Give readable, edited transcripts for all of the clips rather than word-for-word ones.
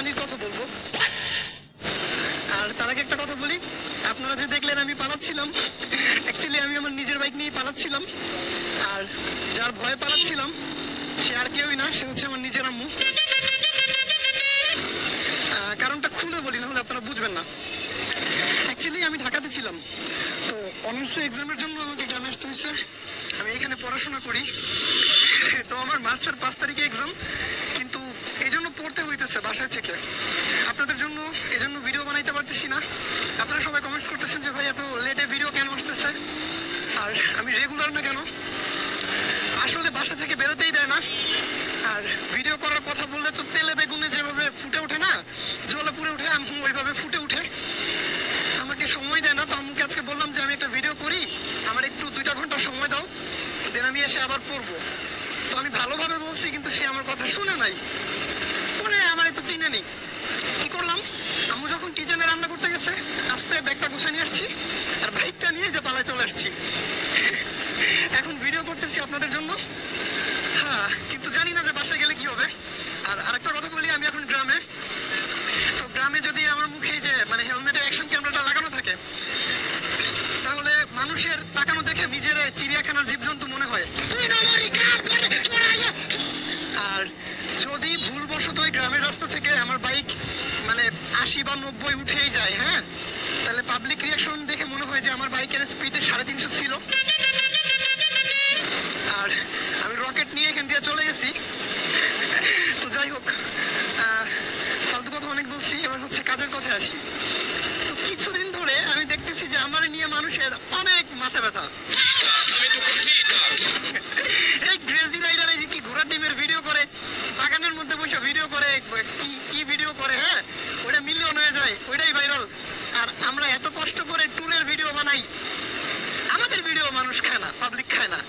কাহিনীর কথা বলবো। আর তার আগে একটা কথা বলি, আপনারা যে দেখলেন আমি পালাচ্ছিলাম, অ্যাকচুয়ালি আমি আমার নিজের বাইক নিয়ে পালাচ্ছিলাম। আর যার ভয়ে পালাচ্ছিলাম সে আর কেউই না, সে হচ্ছে আমার নিজের আম্মু। কারণটা খুলে বলি, না হলে আপনারা বুঝবেন না। অ্যাকচুয়ালি আমি ঢাকাতে ছিলাম, তো অনার্স এক্সামের জন্য আমাকে গ্রামে আসতে হয়েছে। আমি এখানে পড়াশোনা করি, তো আমার মার্চের 5 তারিখে এক্সাম, কিন্তু এই জন্য পড়তে হইতেছে বাসায় থেকে। আপনাদের জন্য এই জন্য ভিডিও বানাইতে পারতেছি না। আপনারা সবাই কমেন্টস করতেছেন যে ভাই এত লেটে ভিডিও কেন আসতেছে, আর আমি রেগুলার না কেন। আসলে বাসা থেকে বেরোতেই দেয় না। আর ভিডিও করার কথা বললে তো তেলে বেগুনে যেভাবে ফুটে ওঠে না, জলে পুড়ে ওঠে, আম্মু ওইভাবে ফুটে উঠে, আমাকে সময় দেয় না। তো আম্মুকে আজকে বললাম যে আমি একটা ভিডিও করি, আমার একটু 2টা ঘন্টা সময় দাও, দেন আমি এসে আবার পড়বো। তো আমি ভালোভাবে বলছি, কিন্তু সে আমার কথা শুনে নাই, পরে আমার তো চিনে নেই। কি করলাম, আম্মু যখন কিচেনে রান্না করতে গেছে, আস্তে ব্যাগটা গুছিয়ে নিয়ে আসছি, আর বাইকটা নিয়ে যে পালায় চলে আসছি। এখন ভিডিও করতেছি আপনাদের জন্য, হ্যাঁ, কিন্তু জানি না যে বাসায় গেলে কি হবে। আর আরেকটা কথা বলি, আমি এখন গ্রামে। তো গ্রামে যদি আমার মুখে যে মানে হেলমেটে অ্যাকশন ক্যামেরাটা লাগানো থাকে, তাহলে মানুষের তাকানো দেখে নিজের চিড়িয়াখানার জীবজন্তু মনে হয়। আর যদি ভুলবশত ওই গ্রামের রাস্তা থেকে আমার বাইক মানে 80 বা 90 উঠেই যায়, হ্যাঁ, তাহলে পাবলিক রিয়াকশন দেখে মনে হয় যে আমার বাইকের স্পিডে 350 ছিল। আর আমি রকেট নিয়ে এখান দিয়ে চলে গেছি। তো যাই হোক, ফালতু কথা অনেক বলছি, এবার হচ্ছে কাজের কথায় আসি। তো কিছুদিন ধরে আমি দেখতেছি যে আমার নিয়ে মানুষের অনেক মাথা ব্যথা। এই ক্রেজি রাইডার এই যে কি ঘোড়ার ডিমের ভিডিও করে, বাগানের মধ্যে বসে ভিডিও করে, কি ভিডিও করে, হ্যাঁ, ওইটা মিলিয়ন হয়ে যায়, ওইটাই ভাইরাল। আর আমরা এত কষ্ট করে ট্যুরের ভিডিও বানাই, আমাদের ভিডিও মানুষ খায় না, পাবলিক খায় না,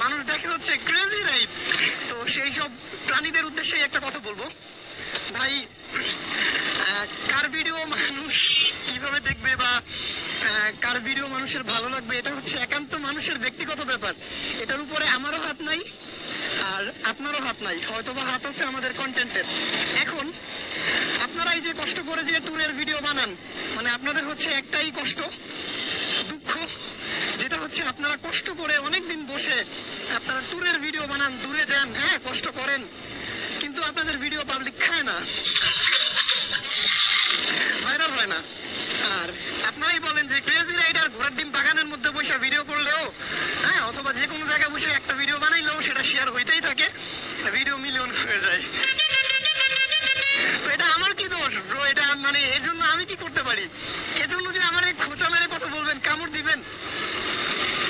মানুষ দেখে হচ্ছে ক্রেজি রাইড। তো সেই সব প্রাণীদের উদ্দেশ্যে একটা কথা বলবো, ভাই, কার ভিডিও মানুষ কিভাবে দেখবে বা কার ভিডিও মানুষের ভালো লাগবে, এটা হচ্ছে একান্ত মানুষের ব্যক্তিগত ব্যাপার। এটার উপরে আমারও হাত নাই, আর আপনারও হাত নাই, হয়তো বা হাত আছে আমাদের কন্টেন্টের। এখন আপনারা এই যে কষ্ট করে যে ট্যুরের ভিডিও বানান, মানে আপনাদের হচ্ছে একটাই কষ্ট, দুঃখ, যেটা হচ্ছে আপনারা কষ্ট করে অনেকদিন বসে আপনারা ট্যুরের ভিডিও বানান, দূরে যান, হ্যাঁ, কষ্ট করেন, কিন্তু আপনাদের ভিডিও পাবলিক খায় না, ভাইরাল হয় না। আর আপনারাই বলেন যে ক্রেজি রাইডার ঘোড়ার ডিম বাগানের মধ্যে বসে ভিডিও করলেও, হ্যাঁ, অথবা যে কোনো জায়গায় বসে একটা ভিডিও বানাইলেও সেটা শেয়ার হইতেই থাকে, ভিডিও মিলিয়ন হয়ে যায়। তো এটা আমার কি দোষ ব্রো? এটা মানে এর জন্য আমি কি করতে পারি? এজন্য যে আমার খোঁচা মেরে কথা বলবেন, কামড় দিবেন,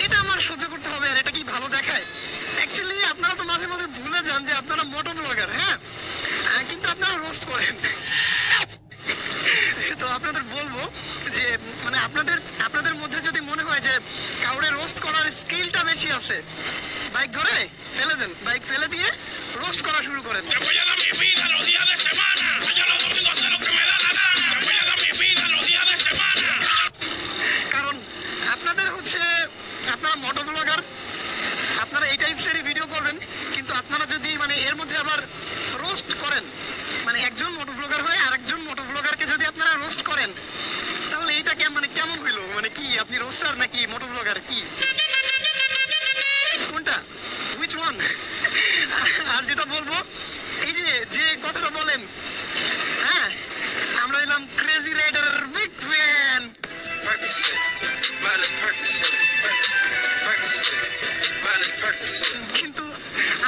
এটা আমার সহ্য করতে হবে? আর এটা কি ভালো দেখায়? অ্যাকচুয়ালি আপনারা তো মাঝে মাঝে ভুলে যান যে আপনারা মোটো ব্লগার, হ্যাঁ, কিন্তু আপনারা রোস্ট করেন। তো আপনাদের বলবো যে মানে আপনাদের মধ্যে যদি মনে হয় যে কাউরে রোস্ট করার স্কিলটা বেশি আছে, বাইক ধরে ফেলে দেন, বাইক ফেলে দিয়ে রোস্ট করা শুরু করেন। কারণ আপনাদের হচ্ছে আপনারা মোটো ব্লগার, আপনারা এই টাইপসেরই ভিডিও করবেন, কিন্তু আপনারা যদি মানে এর মধ্যে আবার রোস্ট করেন, মানে একজন মোটো ব্লগার হয়ে আরেকজন মোটো ব্লগারকে যদি আপনারা রোস্ট করেন, তাহলে এইটা মানে কেমন হইলো? মানে কি আপনি রোস্টার নাকি মোটো ব্লগার, কি কোনটা, হুইচ ওয়ান? আর যেটা বলবো, এই যে কথাটা বলেন, হ্যাঁ, আমরা এলাম ক্রেজি রাইডার বিগ ফ্যান, কিন্তু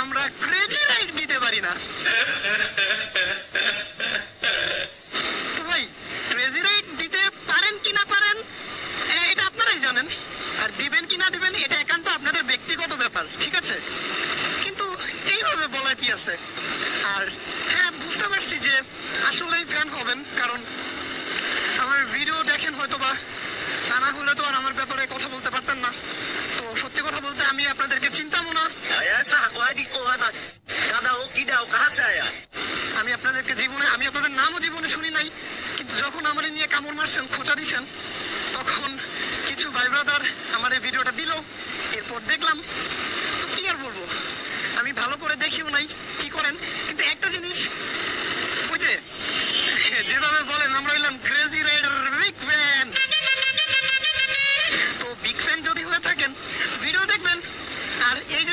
আমরা ক্রেজি রাইড দিতে পারি না। তো ভাই, ক্রেজি রাইড দিতে পারেন কি না পারেন এটা আপনারাই জানেন, আর দিবেন কি না দিবেন এটা একান্ত আপনাদের ব্যক্তিগত ব্যাপার, ঠিক আছে? কিন্তু এইভাবে বলা কি আছে? আর হ্যাঁ, বুঝতে পারছি যে আসলেই ফ্যান হবেন, কারণ আমার ভিডিও দেখেন হয়তো বা, তা না হলে তো আর আমার ব্যাপারে কথা বলতে পারতেন না। তো সত্যি কথা বলতে আমি আপনাদেরকে চিন্তামও না, আমি আপনাদেরকে জীবনে, আমি আপনাদের নামও জীবনে শুনি নাই, কিন্তু যখন আমার নিয়ে কামড় মারছেন, খোঁচা দিছেন, তখন কিছু ভাই ব্রাদার আমার এই ভিডিওটা দিল, এরপর দেখলাম, তো কি আর বলবো, আমি আমি ভালো করে দেখিও নাই কি করেন, কিন্তু একটা জিনিস, ওই যে যেভাবে বলেন আমরা হইলাম ক্রেজি রাইডার বিগ ফ্যান। তো বিগ ফ্যান যদি হয়ে থাকেন ভিডিও দেখবেন। আর এই যে